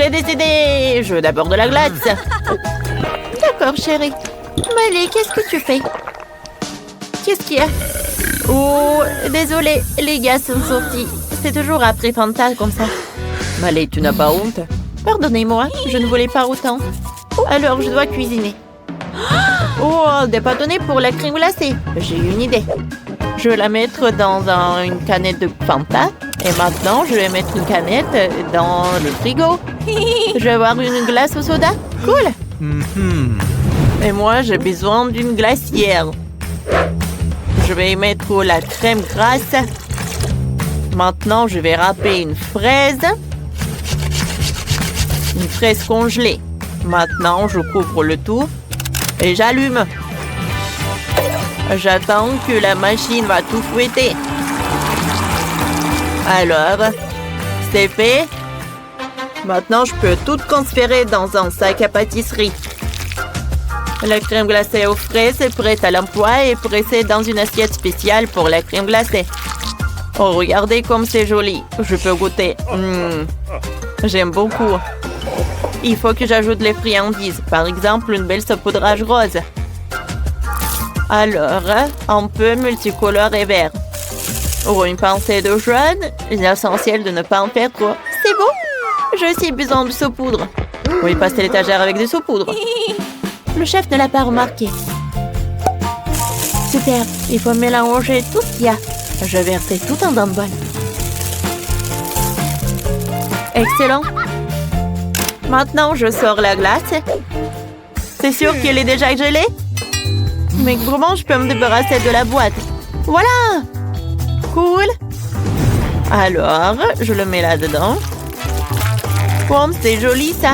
J'ai décidé. Je veux d'abord de la glace. D'accord, chérie. Miley, qu'est-ce que tu fais? Qu'est-ce qu'il y a? Oh, désolé, les gars sont sortis. C'est toujours après Fanta comme ça. Miley, tu n'as pas honte? Pardonnez-moi, je ne voulais pas autant. Alors, je dois cuisiner. Oh, des bâtonnets pour la crème glacée. J'ai une idée. Je vais la mettre dans une canette de Fanta. Et maintenant, je vais mettre une canette dans le frigo. Je vais avoir une glace au soda. Cool. Et moi, j'ai besoin d'une glacière. Je vais mettre la crème grasse. Maintenant, je vais râper une fraise. Une fraise congelée. Maintenant, je couvre le tout et j'allume. J'attends que la machine va tout fouetter. Alors, c'est fait. Maintenant, je peux tout transférer dans un sac à pâtisserie. La crème glacée aux fraises est prête à l'emploi et pressée dans une assiette spéciale pour la crème glacée. Oh, regardez comme c'est joli. Je peux goûter. J'aime beaucoup. Il faut que j'ajoute les friandises. Par exemple, une belle saupoudrage rose. Alors, un peu multicolore et vert. Oh, une pincée de jaune. L'essentiel de ne pas en faire trop. C'est bon. J'ai aussi besoin de saupoudre. Oui, passer l'étagère avec des saupoudres. Le chef ne l'a pas remarqué. Super. Il faut mélanger tout ce qu'il y a. Je vais verser tout dans un bol. Excellent. Maintenant, je sors la glace. C'est sûr qu'elle est déjà gelée? Mais comment je peux me débarrasser de la boîte? Voilà! Cool! Alors, je le mets là-dedans. Comme c'est joli, ça!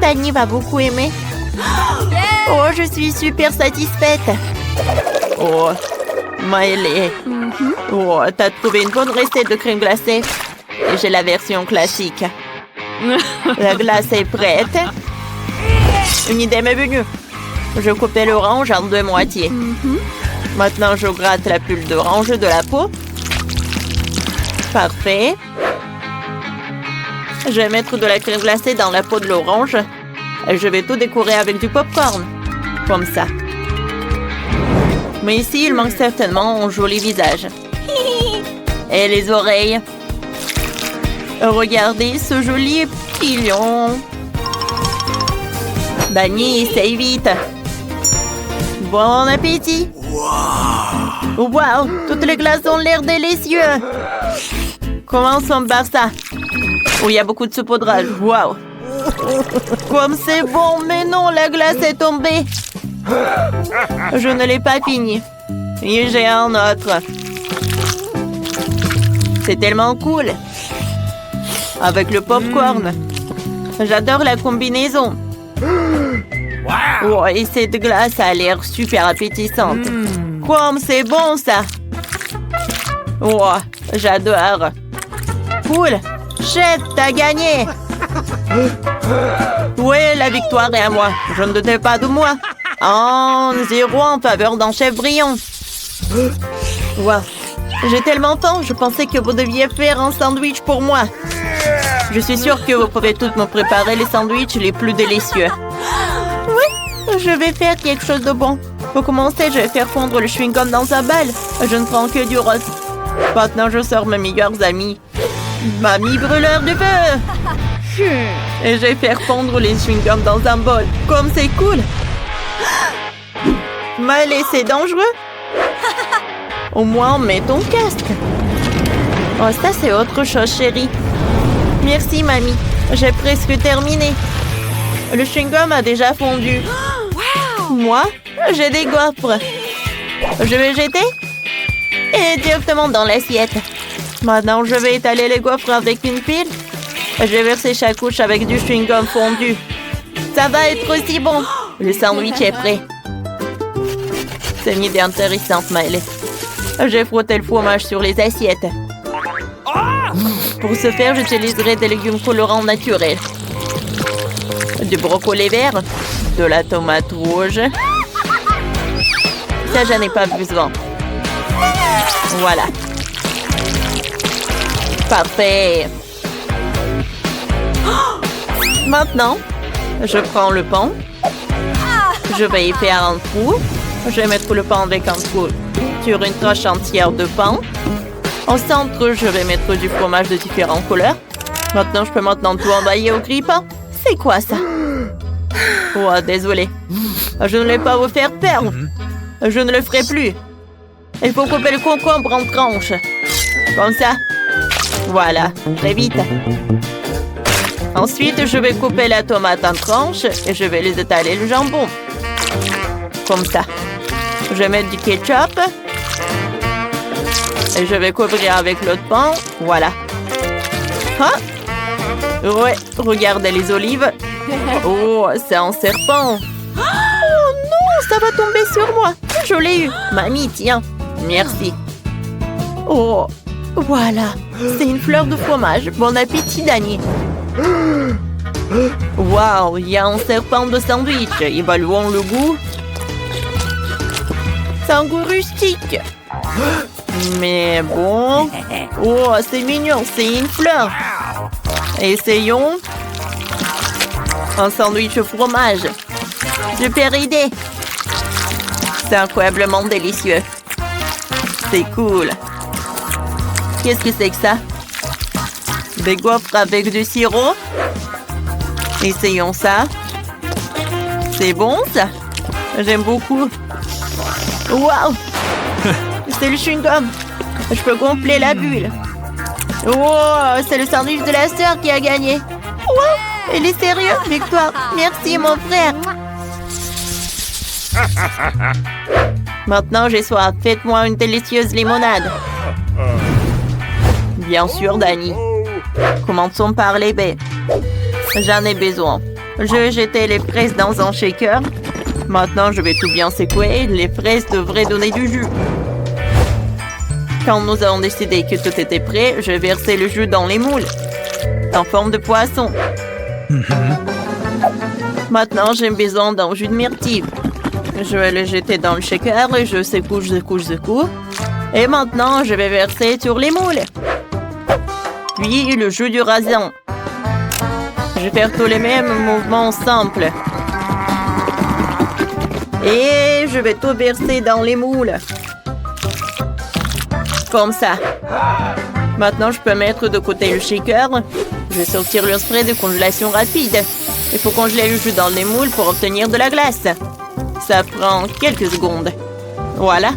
Dani va beaucoup aimer. Oh, je suis super satisfaite. Oh, Miley. Oh, t'as trouvé une bonne recette de crème glacée. Et j'ai la version classique. La glace est prête. Une idée m'est venue. Je coupais l'orange en 2 moitiés. Maintenant, je gratte la pulpe d'orange de la peau. Parfait. Je vais mettre de la crème glacée dans la peau de l'orange. Et je vais tout décorer avec du popcorn. Comme ça. Mais ici, il manque certainement un joli visage. Et les oreilles. Regardez ce joli petit lion. Dani, essaye vite. Bon appétit. Wow, toutes les glaces ont l'air délicieux. Commençons par ça. Oh, il y a beaucoup de saupoudrage. Wow. Comme c'est bon, mais non, la glace est tombée. Je ne l'ai pas fini. Et j'ai un autre. C'est tellement cool. Avec le popcorn. J'adore la combinaison. Oh, et cette glace a l'air super appétissante. Comme c'est bon, ça. Oh, j'adore. Cool. Chef, t'as gagné. Oui, la victoire est à moi. Je ne doutais pas de moi. 1-0 en faveur d'un chef brillant. Wow. J'ai tellement faim, je pensais que vous deviez faire un sandwich pour moi. Je suis sûre que vous pouvez toutes me préparer les sandwichs les plus délicieux. Oui, je vais faire quelque chose de bon. Pour commencer, je vais faire fondre le chewing-gum dans un bol. Je ne prends que du rose. Maintenant, je sors mes meilleurs amis. Mamie brûleur de feu. Et je vais faire fondre les chewing-gums dans un bol. Comme c'est cool. Mais c'est dangereux. Au moins, mets ton casque. Oh, ça, c'est autre chose, chérie. Merci, mamie. J'ai presque terminé. Le chewing-gum a déjà fondu. Moi, j'ai des gaufres. Je vais jeter et directement dans l'assiette. Maintenant, je vais étaler les gaufres avec une pile. Je vais verser chaque couche avec du chewing-gum fondu. Ça va être aussi bon. Le sandwich est prêt. C'est une idée intéressante, Miley. J'ai frotté le fromage sur les assiettes. Pour ce faire, j'utiliserai des légumes colorants naturels. Du brocoli vert, de la tomate rouge. Ça, j'en ai pas besoin. Voilà. Parfait. Maintenant, je prends le pain. Je vais y faire un trou. Je vais mettre le pain avec un trou sur une tranche entière de pain. Au centre, je vais mettre du fromage de différentes couleurs. Maintenant, je peux tout envoyer au grille-pain. C'est quoi ça? Oh, désolé. Je ne vais pas vous faire perdre. Je ne le ferai plus. Il faut couper le concombre en tranches. Comme ça. Voilà, très vite. Ensuite, je vais couper la tomate en tranches et je vais les étaler le jambon. Comme ça. Je vais mettre du ketchup. Et je vais couvrir avec l'autre pain. Voilà. Hein? Ouais, regardez les olives. Oh, c'est un serpent. Oh non, ça va tomber sur moi. Je l'ai eu. Mamie, tiens. Merci. Oh, voilà. C'est une fleur de fromage. Bon appétit, Dani. Waouh, il y a un serpent de sandwich. Évaluons le goût. C'est un goût rustique. Mais bon. Oh, c'est mignon. C'est une fleur. Essayons. Un sandwich au fromage. Super idée. C'est incroyablement délicieux. C'est cool. Qu'est-ce que c'est que ça? Des gaufres avec du sirop. Essayons ça. C'est bon, ça? J'aime beaucoup. Waouh! C'est le chewing-gum. Je peux gonfler la bulle. Oh, c'est le sandwich de la sœur qui a gagné. Wow, il est sérieux, Victoire. Merci, mon frère. Maintenant, j'ai soif. Faites-moi une délicieuse limonade. Bien sûr, Dani. Commençons par les baies. J'en ai besoin. Je vais jeter les fraises dans un shaker. Maintenant, je vais tout bien secouer. Les fraises devraient donner du jus. Quand nous avons décidé que tout était prêt, je vais verser le jus dans les moules, en forme de poisson. Maintenant, j'ai besoin d'un jus de myrtille. Je vais le jeter dans le shaker et je secoue. Et maintenant, je vais verser sur les moules. Puis, le jus du raisin. Je vais faire tous les mêmes mouvements simples. Et je vais tout verser dans les moules. Comme ça. Maintenant, je peux mettre de côté le shaker. Je vais sortir le spray de congélation rapide. Il faut congeler le jus dans les moules pour obtenir de la glace. Ça prend quelques secondes. Voilà.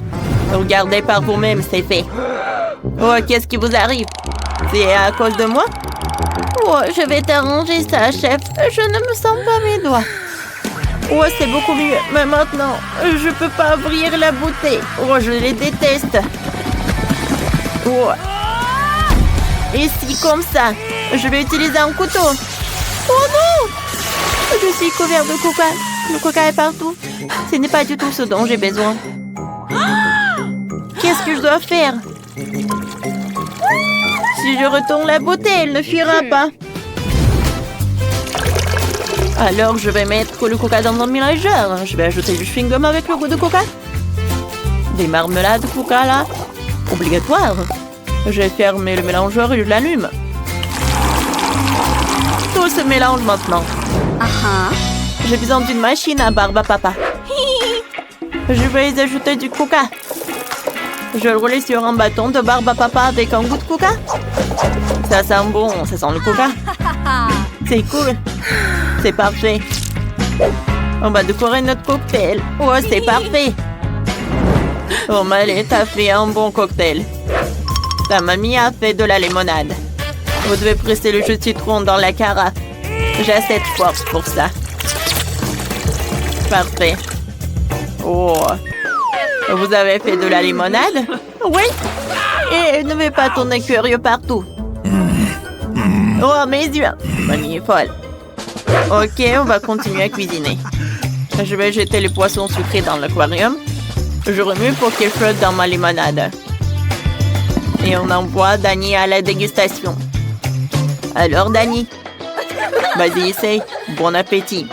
Regardez par vous-même, c'est fait. Oh, qu'est-ce qui vous arrive? C'est à cause de moi? Oh, je vais t'arranger ça, chef. Je ne me sens pas mes doigts. Oh, c'est beaucoup mieux. Mais maintenant, je peux pas ouvrir la bouteille. Oh, je les déteste. Oh. Et si, comme ça, je vais utiliser un couteau. Oh non! Je suis couvert de coca. Le coca est partout. Ce n'est pas du tout ce dont j'ai besoin. Qu'est-ce que je dois faire? Si je retourne la bouteille, elle ne fuira pas. Alors, je vais mettre le coca dans un mélangeur. Je vais ajouter du chewing-gum avec le goût de coca. Des marmelades coca, là. Obligatoire. Je vais fermer le mélangeur et je l'allume. Tout se mélange maintenant. J'ai besoin d'une machine à barbe à papa. Je vais y ajouter du coca. Je vais le rouler sur un bâton de barbe à papa avec un goût de coca. Ça sent bon, ça sent le coca. C'est cool. C'est parfait. On va décorer notre cocktail. Oh, c'est parfait. Oh, Malé, t'as fait un bon cocktail. Ta mamie a fait de la limonade. Vous devez presser le jus de citron dans la carafe. J'ai assez de force pour ça. Parfait. Oh. Vous avez fait de la limonade? Oui. Et ne vais pas tourner curieux partout. Oh, mes yeux. Mamie est folle. Ok, on va continuer à cuisiner. Je vais jeter les poissons sucrés dans l'aquarium. Je remue pour qu'ils flottent dans ma limonade. Et on envoie Dani à la dégustation. Alors, Dani? Vas-y, essaye. Bon appétit.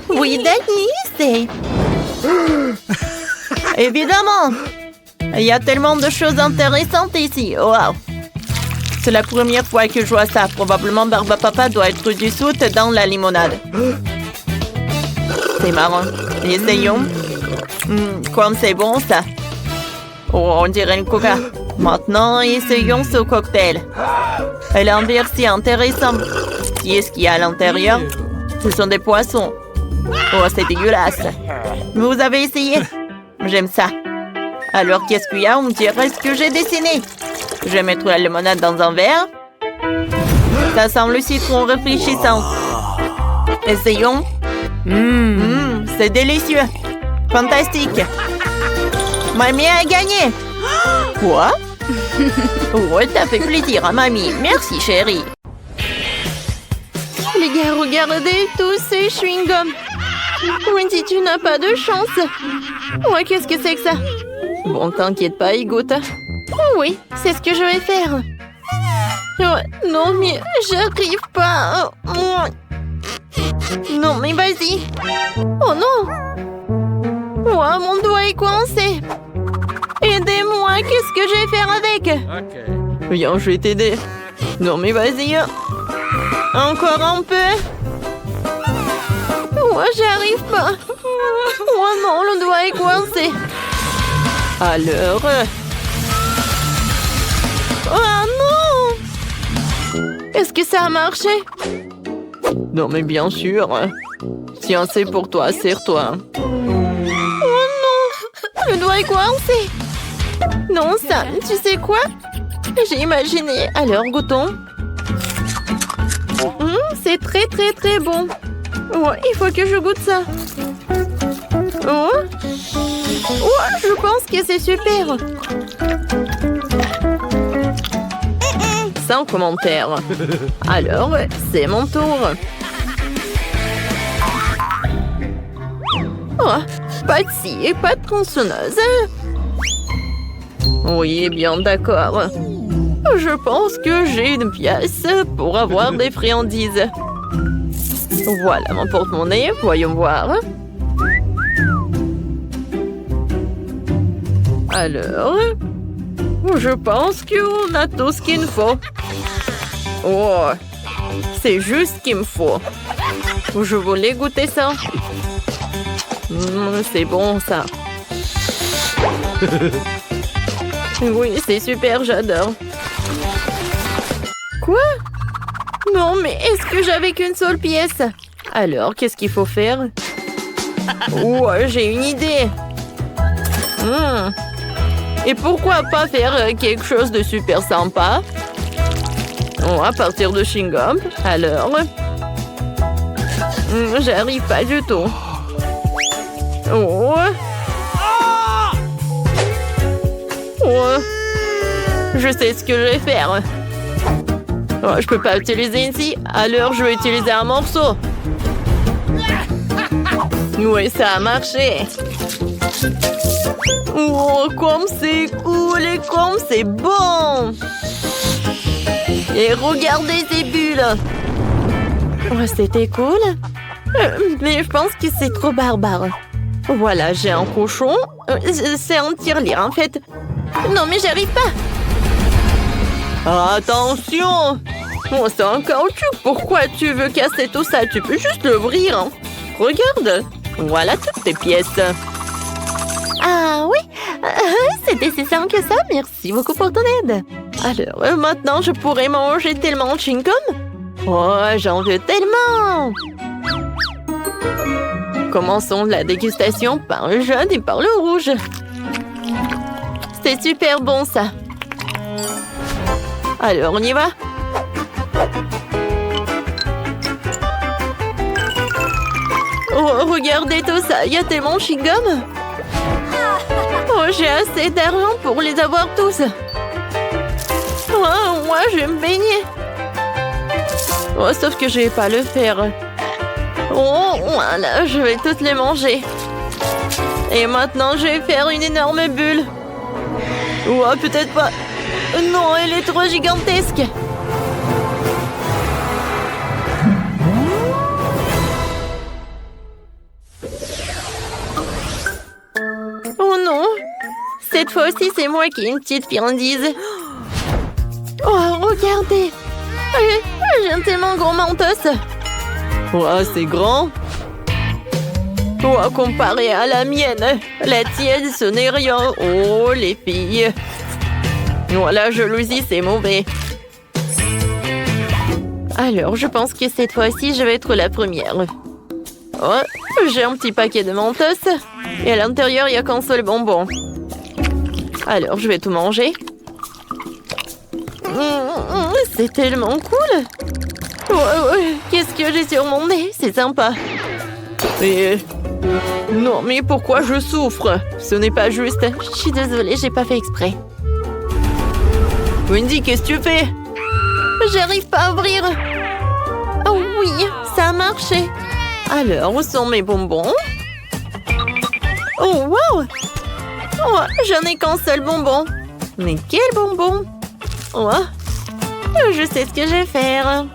Oui, Dani, essaye. Évidemment. Il y a tellement de choses intéressantes ici. Wow. C'est la première fois que je vois ça. Probablement Barbapapa doit être dissoute dans la limonade. C'est marrant. Essayons. Comme c'est bon ça. Oh, on dirait une coca. Maintenant, essayons ce cocktail. Elle a un verre intéressant. Qu'est-ce qu'il y a à l'intérieur? Ce sont des poissons. Oh, c'est dégueulasse. Vous avez essayé? J'aime ça. Alors, qu'est-ce qu'il y a? On dirait ce que j'ai dessiné. Je vais mettre la limonade dans un verre. Ça sent le citron réfléchissant. Essayons. C'est délicieux. Fantastique. Mamie a gagné. Quoi? Ouais, t'as fait plaisir à mamie. Merci, chérie. Les gars, regardez tous ces chewing-gums. Wendy, tu n'as pas de chance. Ouais, qu'est-ce que c'est que ça? Bon, t'inquiète pas, il goûte. Oh oui, c'est ce que je vais faire. Oh, non, mais j'arrive pas. Non, mais vas-y. Oh non. Oh, mon doigt est coincé. Aidez-moi, qu'est-ce que je vais faire avec? Viens, je vais t'aider. Non, mais vas-y. Encore un peu. Oh, j'arrive pas. Oh non, le doigt est coincé. Alors... Oh non! Est-ce que ça a marché? Non, mais bien sûr. Tiens, c'est pour toi, serre-toi. Oh non! Le doigt est coincé. Non, ça, tu sais quoi? J'ai imaginé. Alors, goûtons. C'est très, très, très bon. Oh, il faut que je goûte ça. Oh, je pense que c'est super. Sans commentaire. Alors, c'est mon tour. Oh, pas de scie et pas de tronçonneuse. Oui, bien d'accord. Je pense que j'ai une pièce pour avoir des friandises. Voilà mon porte-monnaie, voyons voir. Alors, je pense qu'on a tout ce qu'il nous faut. Oh, c'est juste ce qu'il me faut. Je voulais goûter ça. C'est bon ça. Oui, c'est super, j'adore. Quoi? Non, mais est-ce que j'avais qu'une seule pièce? Alors, qu'est-ce qu'il faut faire? Oh, j'ai une idée. Et pourquoi pas faire quelque chose de super sympa? Oh, à partir de chewing-gum. Alors... j'arrive pas du tout. Oh... Oh. Je sais ce que je vais faire. Oh, je peux pas utiliser ici, alors je vais utiliser un morceau. Oui, ça a marché. Oh, comme c'est cool et comme c'est bon. Et regardez ces bulles. Oh, c'était cool. Mais je pense que c'est trop barbare. Voilà, j'ai un cochon. C'est un tirelire, en fait. Non, mais j'arrive pas. Attention! Oh, c'est un caoutchouc. Pourquoi tu veux casser tout ça? Tu peux juste l'ouvrir. Hein. Regarde. Voilà toutes tes pièces. Ah oui, c'était si simple que ça. Merci beaucoup pour ton aide. Alors, maintenant, je pourrais manger tellement de chewing-gum. Oh, j'en veux tellement. Commençons la dégustation par le jaune et par le rouge. C'est super bon, ça. Alors, on y va? Oh, regardez tout ça. Il y a tellement de chewing-gum. Oh, j'ai assez d'argent pour les avoir tous. Oh, moi, je vais me baigner. Oh, sauf que je vais pas le faire. Oh, voilà, je vais toutes les manger. Et maintenant, je vais faire une énorme bulle. Oh, peut-être pas. Non, elle est trop gigantesque. Oh non. Cette fois-ci, c'est moi qui ai une petite friandise. Oh, regardez. J'ai un tellement gros mentos. Ouais, c'est grand. Ouais, comparé à la mienne, la tienne, ce n'est rien. Oh, les filles. Voilà, jalousie, c'est mauvais. Alors, je pense que cette fois-ci, je vais être la première. Oh, j'ai un petit paquet de Mentos. Et à l'intérieur, il n'y a qu'un seul bonbon. Alors, je vais tout manger. C'est tellement cool. Ouais, qu'est-ce que j'ai sur mon nez? C'est sympa. Et... Non, mais pourquoi je souffre? Ce n'est pas juste. Je suis désolée, j'ai pas fait exprès. Wendy, qu'est-ce que tu fais? J'arrive pas à ouvrir. Oh oui, ça a marché. Alors, où sont mes bonbons? Oh, wow! Oh, j'en ai qu'un seul bonbon. Mais quel bonbon? Oh, je sais ce que je vais faire.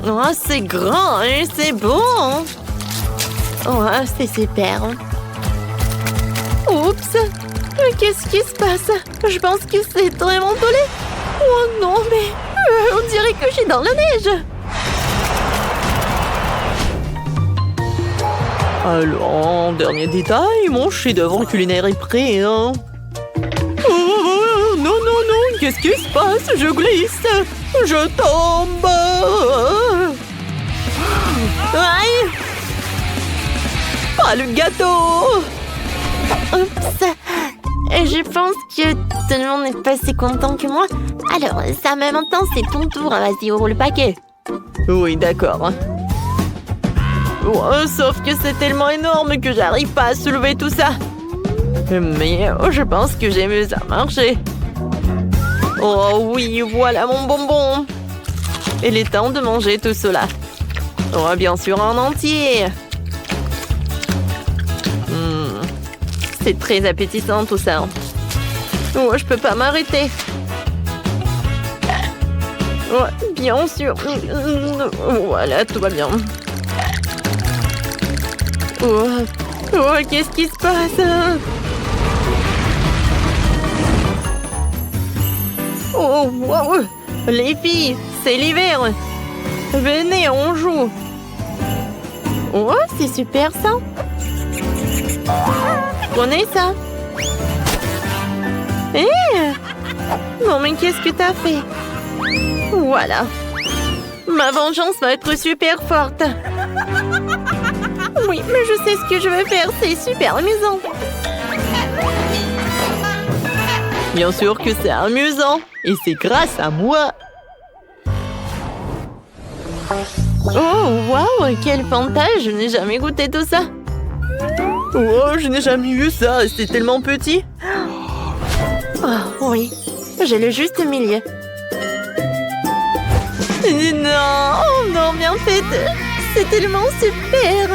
Oh, c'est grand, hein, c'est bon. Oh, c'est super. Oups! Qu'est-ce qui se passe? Je pense que c'est vraiment collé. Oh non, mais on dirait que je suis dans la neige. Alors, dernier détail, mon chef-d'œuvre culinaire est prêt, hein. Oh, non, non, non, qu'est-ce qui se passe? Je glisse, je tombe. Aïe! Pas le gâteau! Oups! Je pense que tout le monde n'est pas si content que moi. Alors, ça me maintenant, c'est ton tour. Vas-y, ouvre le paquet. Oui, d'accord. Ouais, sauf que c'est tellement énorme que j'arrive pas à soulever tout ça. Mais je pense que j'ai vu ça marcher. Oh oui, voilà mon bonbon. Il est temps de manger tout cela. Oh, bien sûr, en entier. C'est très appétissant tout ça. Oh, je peux pas m'arrêter. Ouais, bien sûr. Voilà, tout va bien. Oh, qu'est-ce qui se passe? Oh, wow. Les filles, c'est l'hiver. Venez, on joue. Oh, c'est super ça. Prenez ça. Non, mais qu'est-ce que t'as fait? Voilà. Ma vengeance va être super forte. Oui, mais je sais ce que je vais faire. C'est super amusant. Bien sûr que c'est amusant. Et c'est grâce à moi. Oh, waouh, quel Fanta. Je n'ai jamais goûté tout ça. Oh, je n'ai jamais vu ça. C'est tellement petit. Oh, oui. J'ai le juste milieu. Non, oh non, bien fait. C'est tellement super.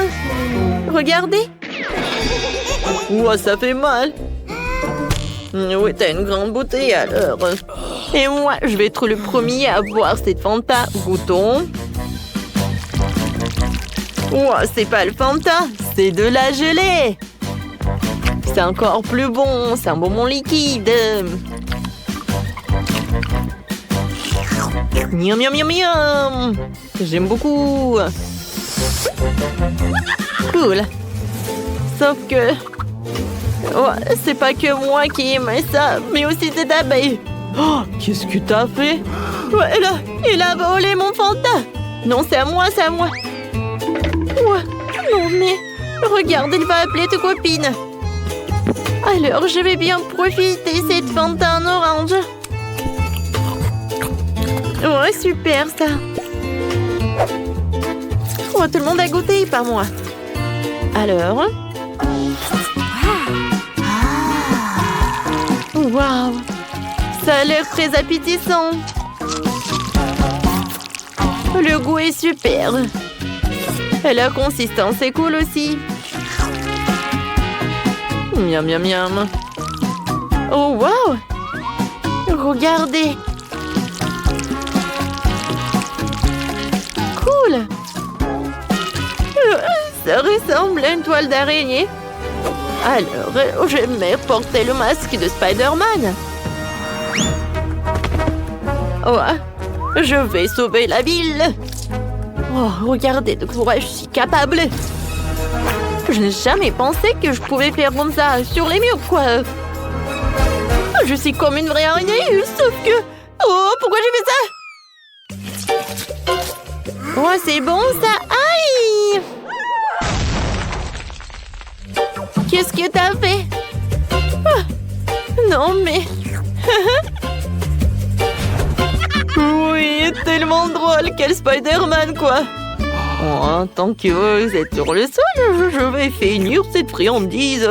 Regardez. Ouah, ça fait mal. Oui, t'as une grande bouteille alors. Et moi, je vais être le premier à boire cette Fanta. Goûtons. Ouah, c'est pas le Fanta, c'est de la gelée. C'est encore plus bon, c'est un bonbon liquide. Miam, miam, miam, miam. J'aime beaucoup. Cool. Sauf que... Oh, c'est pas que moi qui aime ça, mais aussi cette abeille. Oh, qu'est-ce que t'as fait? Ouais, il a volé mon Fanta. Non, c'est à moi, c'est à moi. Ouais. Non, mais... Regarde, il va appeler tes copines. Alors, je vais bien profiter cette Fanta en orange. Ouais, super ça. Oh, tout le monde a goûté, pas moi. Alors? Waouh! Ça a l'air très appétissant. Le goût est super. Et la consistance est cool aussi. Miam, miam, miam. Oh, waouh! Regardez! Cool! Ça ressemble à une toile d'araignée. Alors, j'aimais porter le masque de Spider-Man. Oh, je vais sauver la ville. Oh, regardez de quoi je suis capable. Je n'ai jamais pensé que je pouvais faire comme ça sur les murs, quoi. Je suis comme une vraie araignée, sauf que... Oh, pourquoi j'ai fait ça? Oh, c'est bon, ça. Aïe! Qu'est-ce que t'as fait? Ah, non, mais... Oui, tellement drôle. Quel Spider-Man, quoi. Oh, tant que vous êtes sur le sol, je vais finir cette friandise.